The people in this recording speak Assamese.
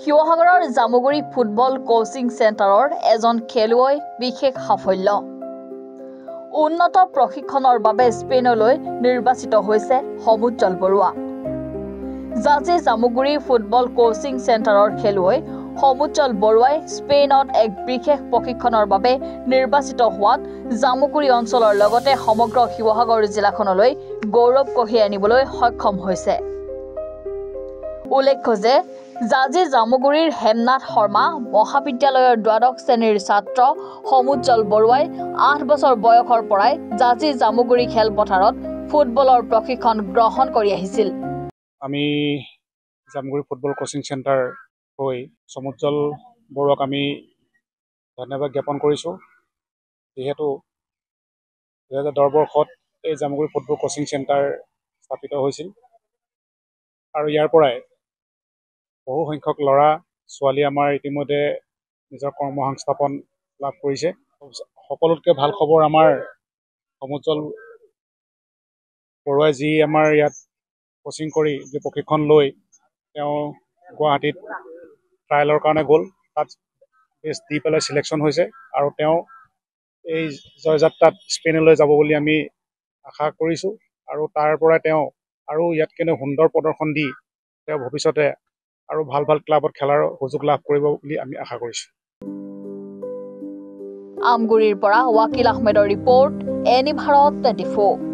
শিৱসাগৰৰ জামুগুৰি ফুটবল কোচিং চেণ্টাৰৰ এজন খেলুৱৈ বিশেষ সাফল্য উন্নত প্ৰশিক্ষণৰ বাবে স্পেইনলৈ নিৰ্বাচিত হৈছে সমুজ্জ্বল বৰুৱা জাজি জামুগুৰি ফুটবল কোচিং চেণ্টাৰৰ খেলুৱৈ সমুজ্জ্বল বৰুৱাই স্পেইনত এক বিশেষ প্ৰশিক্ষণৰ বাবে নিৰ্বাচিত হোৱাত জামুগুৰি অঞ্চলৰ লগতে সমগ্ৰ শিৱসাগৰ জিলাখনলৈ গৌৰৱ কঢ়িয়াই আনিবলৈ সক্ষম হৈছে উল্লেখ্য যে জাজি জামুগুৰিৰ হেমনাথ শৰ্মা মহাবিদ্যালয়ৰ দ্বাদশ শ্ৰেণীৰ ছাত্ৰ সমুজ্জ্বল বৰুৱাই 8 বছৰ বয়সৰ পৰাই জাজি জামুগুৰি খেলপথাৰত ফুটবলৰ প্ৰশিক্ষণ গ্ৰহণ কৰি আহিছিল আমি জামুগুৰি ফুটবল কোচিং চেণ্টাৰ হৈ সমুজ্জ্বল বৰুৱাক আমি ধন্যবাদ জ্ঞাপন কৰিছোঁ যিহেতু 2010 বৰ্ষত এই জামুগুৰি ফুটবল কোচিং চেণ্টাৰ স্থাপিত হৈছিল আৰু ইয়াৰ পৰাই বহু সংখ্যক ল'ৰা ছোৱালী আমাৰ ইতিমধ্যে নিজৰ কৰ্মসংস্থাপন লাভ কৰিছে সকলোতকৈ ভাল খবৰ আমাৰ সমুজ্জ্বল বৰুৱাই যি আমাৰ ইয়াত কোচিং কৰি যে প্ৰশিক্ষণ লৈ তেওঁ গুৱাহাটীত ট্ৰায়েলৰ কাৰণে গ'ল তাত টেষ্ট দি পেলাই চিলেকশ্যন হৈছে আৰু তেওঁ এই জয়যাত্ৰাত স্পেইনলৈ যাব বুলি আমি আশা কৰিছোঁ আৰু তাৰ পৰাই তেওঁ আৰু ইয়াতকৈ সুন্দৰ প্ৰদৰ্শন দি তেওঁ ভৱিষ্যতে আৰু ভাল ভাল ক্লাবত খেলাৰ সুযোগ লাভ কৰিব বুলি আমি আশা কৰিছোঁ আমগুৰিৰ পৰা ৱাকিল আহমেদৰ ৰিপৰ্ট এনি ভাৰত 24